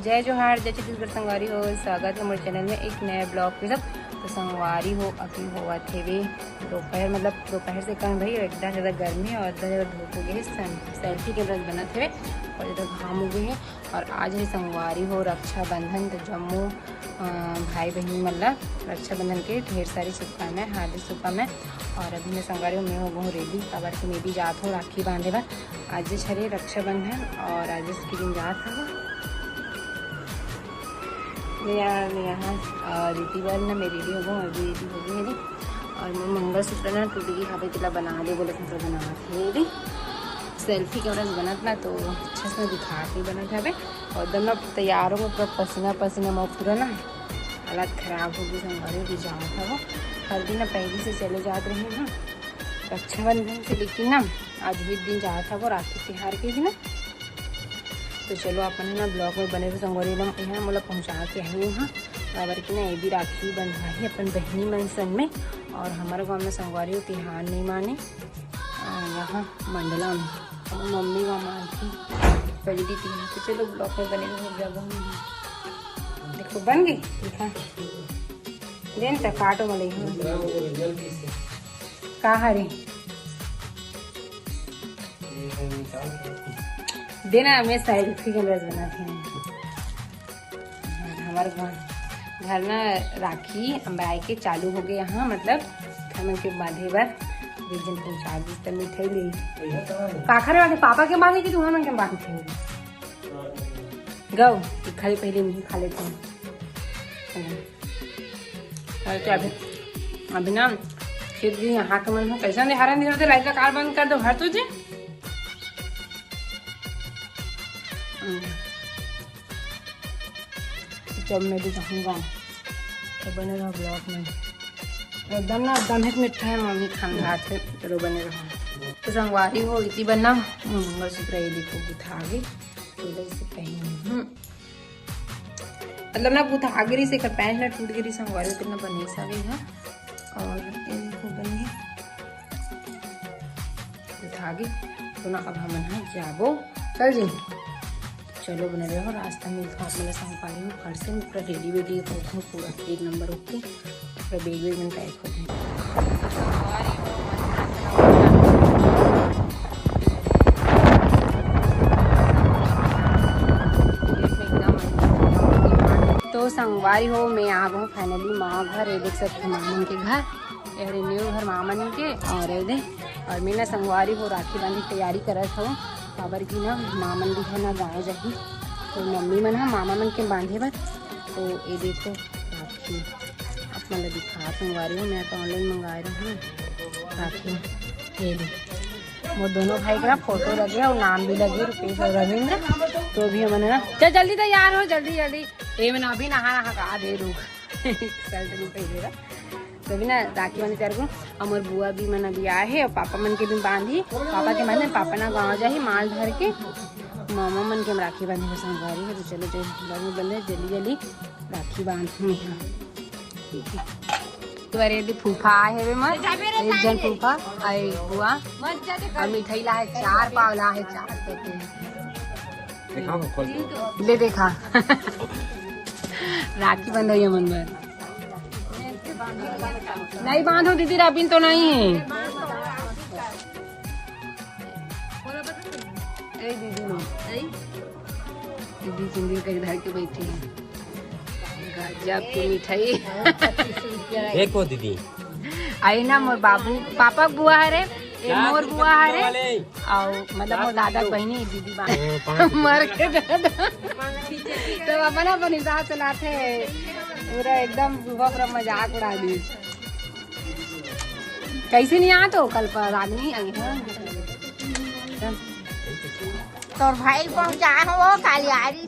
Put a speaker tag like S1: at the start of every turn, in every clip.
S1: जय जोहार, जय छत्तीसगढ़ संगवारी हो। स्वागत है हमारे चैनल में एक नए ब्लॉग के सब। तो संगवारी हो अभी हुआ थे वे दोपहर, मतलब दोपहर से कम भाई, इतना ज़्यादा गर्मी और इतना ज़्यादा धूप हो गई है। सेल्फी के ब्रश बना थे और ज़्यादा घाम हो गए हैं। और आज है संगवारी हो रक्षाबंधन। तो जम्मू भाई बहन मतलब रक्षाबंधन के ढेर सारी शुभकामनाएं, हार्दिक शुभकामनाएं। और अभी मैं संगवारी में हो गई रेडी, खबर कि मैं भी जात हूँ राखी बांधे बा। आज छरे रक्षाबंधन और आज इसके दिन जात है यहाँ रीति बार ना मैं रेडी हो गई, अभी रेडी हो गई है। और मैं मंगलसूत्र ना टूटी की खाते तिला बना दे बोले तो बना थे सेल्फी कैमरा बनत ना, तो अच्छे से दिखा के बना था। और एकदम ना तैयार हो पूरा पसीना पसीना में, पूरा ना हालत ख़राब हो गई। संगवारी भी जाना था वो हर दिन ना पहले से चले जाते रहे ना रक्षाबंधन से, लेकिन ना आज भी दिन जाता था वो राखी त्यौहार के दिन ना। तो चलो अपन है ना ब्लॉग में बने तो संगवारी यहाँ मतलब पहुँचा के आई वहाँ बराबर की ना ये भी राखी बंधवाई अपन बहनी मनसन में। और हमारे गाँव में संगवारी त्यौहार नहीं माने, यहाँ मंडला में मम्मी वहाँ मानती बड़ी थी। तो चलो ब्लॉग में बने रहो। जब देखो बन गई दिखा देन तक काटो मले कहा रे देना। मैं साइड के रस बनाते हैं हमारे घर ना राखी अम्बाई के चालू हो गए यहाँ, मतलब खाने के बांधे बार जन पहुँचा दी तब मिठाई ले काखरे वाले पापा के मांगे कि तुम्हारा के बांध थे गौ खाली पहले नहीं खा लेते हैं। अभी ना फिर भी यहाँ का मन हो कैसा हरा नहीं होते, लाइट का कार बंद कर दो घर तुझे। जब मैं भी चाहूँगा तो बने रहो ब्लॉग में, एकदम ना एकदम ही मिठा है मम्मी खाना से। चलो बने रहो। तो संगवारी हो इतनी बनना मंगलसूत्र ये देखो बुथा आगे से पहनी मतलब ना बुथा आगे से पैंट ना टूट गई संगवारी तो ना बने सा गई है। और ये देखो बने बुथा आगे तो ना अब हम है जाबो चल जी। चलो बने रहो रास्ता में मतलब संगवारी हूँ घर से पूरा रेडी वेडी हो पूरा एक नंबर ओके पूरा बेग वेग में पैक हो गए। तो संगवारी हो मैं आ गई फाइनली माँ घर, ये देख सकते मामन के घर, ये न्यू घर मामन के। और ये दे और मैं ना संगवारी हो राखी बांधी तैयारी करत हूँ खबर की ना मामन भी है ना गाँव जाही तो मम्मी मन है मामा मन के बांधे बस। तो ये देखो राखी आप मतलब दिखा संगवारी हूँ, मैं तो ऑनलाइन मंगा रही हूँ राखी। ये देखो वो दोनों भाई का फोटो लगे और नाम भी लगे रुपेश और रविंद्र। तो भी हमने ना चल जल्दी तैयार हो जल्दी जल्दी ये मैंने अभी नहा का दे रूख शर्ट नहीं पहनेगा। तो भी ना राखी बांधी तैयार करूँ। हमारे बुआ भी मन अभी आए है और पापा मन के भी बांधी। पापा के मन पापा ना गाँव जाही माल धर के, मामा मन के हम राखी बांधे हुए संगवारी है। तो चलो जो बंदे जल्दी जल्दी राखी बांधते हैं। तो अरे यदि फूफा आए है मत एक जन फूफा आए बुआ और मिठाई ला है 4 पाव ला है 4 कहते हैं ले देखा राखी बंधाई मन भर नहीं बांधो दीदी राबिन तो नहीं है दीदी सिंधी का इधर के बैठी है गजब की मिठाई
S2: एक वो दीदी
S1: आई ना मोर बाबू पापा बुआ है रे मोर बुआ है रे और मतलब मोर दादा बहनी दीदी मर के तो अपन अपन हिसाब चलाते पूरा एकदम सुबह पूरा मजाक उड़ा दी। कैसे नहीं आ तो कल पर आदमी आई है
S3: तो भाई पहुंचा वो कालियारी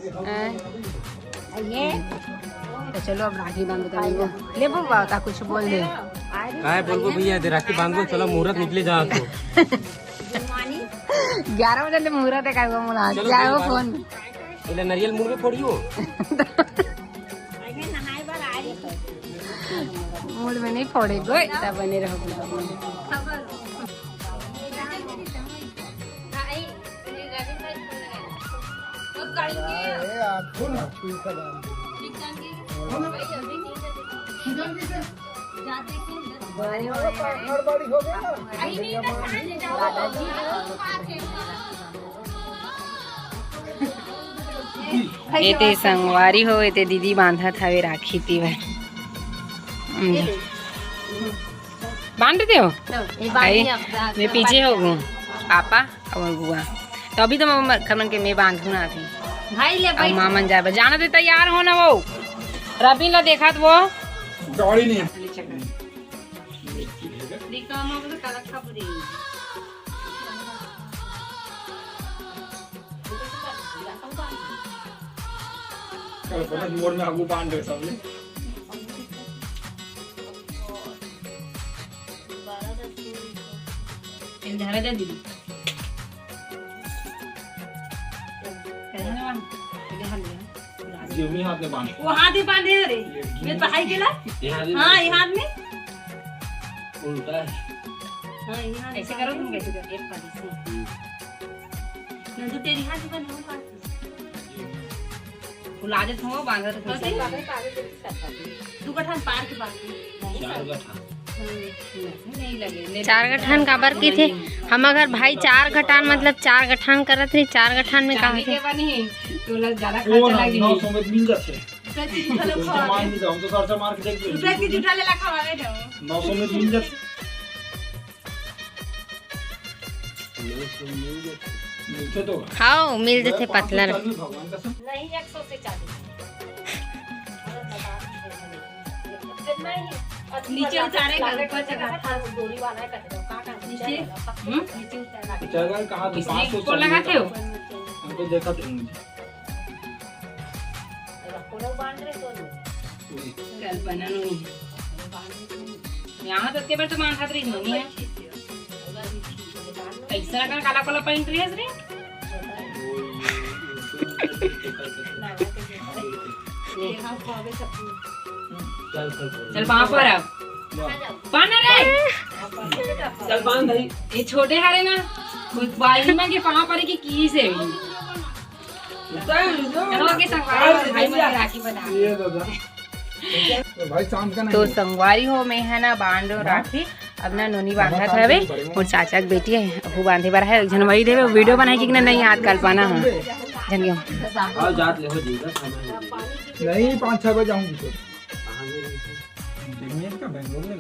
S3: ये।
S1: तो चलो अब राखी बांध बताइए ले बता कुछ बोल दे
S2: काय बोलबो भैया राखी बांधो चलो मुहूर्त निकले जा तो
S1: 11 बजे मुहूर्त है काय मुला क्या वो फोन
S2: इले नारियल मुंह में फोड़ियो
S1: मूड में नहीं फोड़े गो तब बने रहो। ये ते संगवारी हो ये ते दीदी बांधा था वे राखी थी वह बांध देते हो भाई मैं पीछे हो गूँ पापा और बुआ तो अभी तो मैं खमन के मैं बांधू ना थी
S3: भाई ले
S1: अब मामन जाए जाना तो तैयार हो ना वो रबी ला देखा तो वो
S4: गाड़ी नहीं है। मोड़ में आगू बांध दे सब
S1: दीदी
S4: ये हाथ में बांध
S3: वो हाथ ही बांधे रे मैं पढ़ाई केला हाँ ये हाथ में
S4: उल्टा है।
S3: हाँ ये हाथ
S1: ऐसे करो तुम कैसे करो एक पारी से
S3: ना तो तेरी हाथ बन हो पास
S1: फुला दे तुम बांधा तो
S3: बस तू कठान पार के पास
S1: नहीं लगे
S3: 4 गठान काबर की थे हम अगर भाई 4 गठान मतलब 4 गठान करत रही 4 गठान में कहा थे
S1: तो ज्यादा
S4: वो
S1: खर्चा लगी
S4: 900 में मिल जाते सामान में जाऊं तो खर्चा मार के देख
S3: रुपए की जुटा ले रखा वाले दो
S4: 900 में मिल जाते मिलते तो
S3: खाओ मिल जाते पतला
S4: भगवान कसम
S3: नहीं 100 से 40 नीचे उतारे घर ऊपर जगह डोरी वाला है कट दो काटा नीचे नीचे उतारा
S4: जगह कहां तो 500
S1: को लगाते हो
S4: हमको देखा तो
S3: कोड़ो बांध रहे तो
S1: कल्पना नहीं यहाँ तक के बार तो मान खातिर नहीं है ऐसा कर काला काला पेंट रही है रे चल वहां पर अब पान रे
S4: चल बांध भाई
S1: ये छोटे हरे ना खुद बाई में के वहां पर की से चलो के संगवारी भाई मुझे राखी बना
S4: ये दादा भाई शाम का
S1: तो संगवारी हो में है ना बांध राखी अब ना नोनी बांधा था वे और चाचा की बेटी है वो बांधे बार है जनवरी देवे वीडियो बनाई कि नहीं याद कर पाना हम जन
S4: हां जात ले हो जीगा नहीं 5-6 बजे जाऊंगी तो देखिए का बेंगलोर में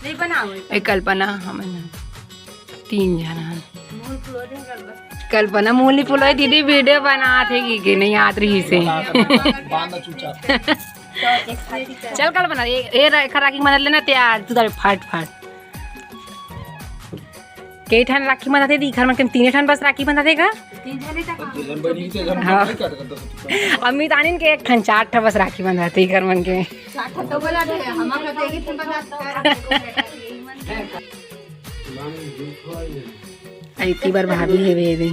S3: नहीं बनाओ
S1: एक कल्पना हम 3 जना कल्पना मूली फुलोई दीदी वीडियो बना थे कि नहीं याद रही से
S4: बांधा चूचा
S1: चल कल्पना ये राखी मदद लेना तैयार तू फाट फाट कई ठान राखी बंधा दी घर में 3 ठान बस राखी बंधा देगा अमित आनिन के 1 ठान 4 ठा बस राखी बंधा थे घर मन के इतनी बार भाभी है वे दी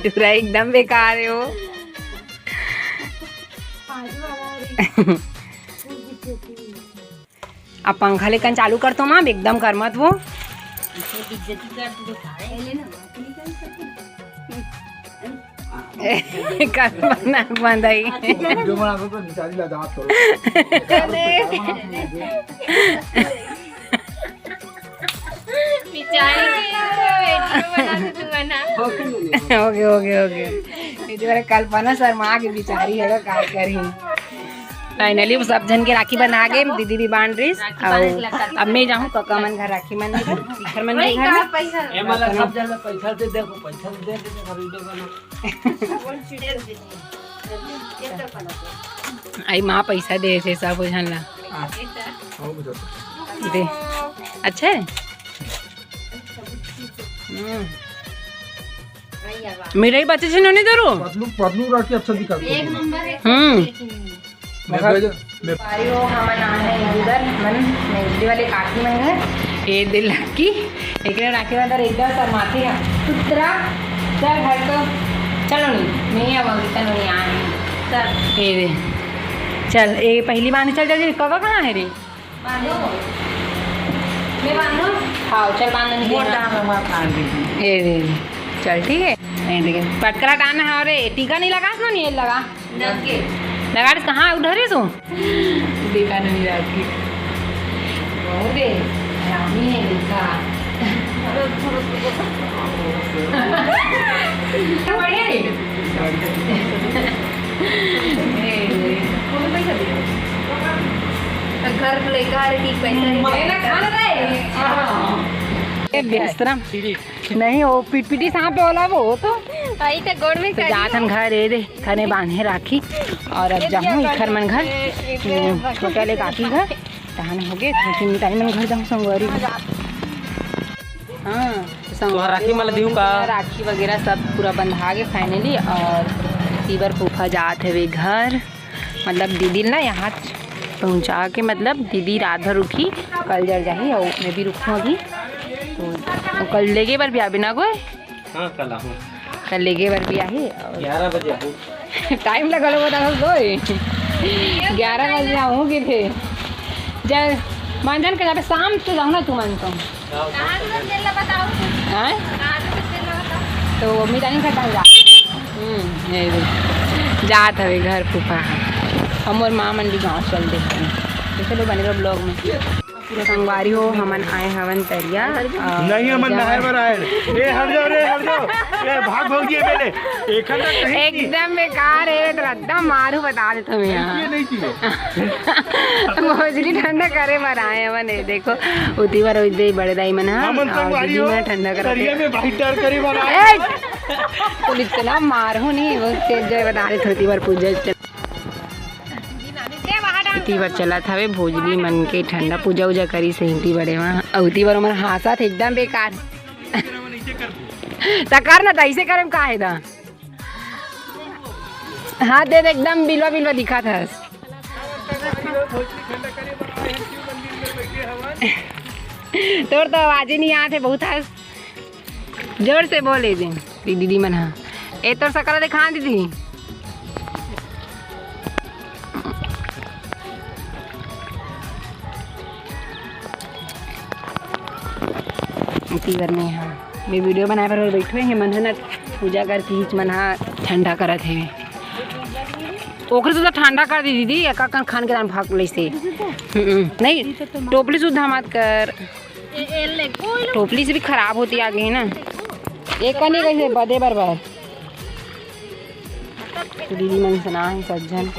S1: डूरा एकदम बेकार है वो अब पंखा लेकर चालू कर तो माँ एकदम कर मत वो कल्पना बंधाई
S4: जो बना तो बेचारी ला दांत करो
S1: ओके कल्पना शर्मा के बिचारी है का करी फाइनली सब जन के राखी बना गए दीदी भी बांध रही और अब मैं जाऊँ कका मन घर राखी मन घर मन के घर
S4: सब जन पैसा दे दे पैसा दे
S1: आई माँ पैसा दे थे सब बुझन ला दे अच्छा है मेरे ही बच्चे से नहीं दे रो
S4: पतलू राखी अच्छा दिखा
S3: एक नंबर
S1: हम्म बारी हो हम है इधर मन नेगडी वाले काकी मन घर ये दिल की एक राखी अंदर एकदम सर माथे कुतरा चल घर तो चलो नहीं अब इतना नहीं आए चल ये दे चल ये पहली बांध चल जल्दी कगा कहाँ है रे बांधो मैं बांधो हाँ चल बांधो ये दे चल ठीक है नहीं देखे पटकरा टाना है और टीका नहीं लगा सुनो नहीं ये लगा लगा कहाँ उधर है तू देखा नहीं राखी बहुत दे रामी है देखा बढ़िया घर लेकर की पैसा बेस्तरम नहीं वो पिटपिटी सांप पे वाला वो तो
S3: आई तो गोड़ में
S1: जाथन घर ए दे खने बांधे राखी और अब जाऊँ इखर मन घर छोटा ले काकी घर तहन हो गए छोटी मिताई मन घर जाऊँ संगवारी हाँ
S2: राखी मला देऊ का
S1: राखी वगैरह सब पूरा बंधा के फाइनली और तीबर फूफा जात है वे घर मतलब दीदी ना यहाँ पहुँचा के मतलब दीदी रात भर रुकी कल जल जाही और मैं भी रुकूँगी तो कल लेगे बार भी आबे ना कोई
S2: हाँ कल आऊँ
S1: कल लेगे बार भी आई
S2: 11 बजे आऊँ
S1: टाइम लगा लो बता दो 11 बजे आऊँगी फिर जब मंजन के जाते शाम तो जाऊँ ना तू मन तो तो मम्मी जानी खाता जा जात हवे घर फूफा हम और माँ मन भी गाँव चल दे चलो बने ब्लॉग में पूरा संगवारी हो हमन आए हवन तरिया
S4: नहीं हमन नहाए बर आए ए हट जाओ रे हट जाओ ए भाग भौजिए मेरे
S1: एकदम बेकार है तो एकदम मारू बता देता मैं यहाँ
S4: नहीं चाहिए
S1: भोजली ठंडा करे बर आए हवन देखो उती बार उदे बड़े दाई मन ठंडा कर
S4: में भाई डर करी बर आए
S1: पुलिस इतना मारू नहीं वो तेज बता रहे थोड़ी बार पूजा बार चला था वे भोजली मन के ठंडा पूजा उजा करी सही बड़े वहाँ अवती बार उमर हासा थे एकदम बेकार तकार ना ऐसे करे का है दा हाँ दे एकदम बिलवा बिलवा दिखा था तोर तो आवाज नहीं आते बहुत हंस जोर से बोले दे दीदी मन हाँ ए तोर सकरा दिखा दीदी तीवर में हाँ मैं वीडियो बनाए पर बैठे हैं मन ना पूजा कर खींच मन ठंडा करत है ओखरे से तो ठंडा कर दी दीदी एक खान के दान भाग ले से नहीं टोपली सुधा मत कर टोपली से भी खराब होती आगे है ना एक नहीं कैसे बदे बरबर तो दीदी मन सुना है सज्जन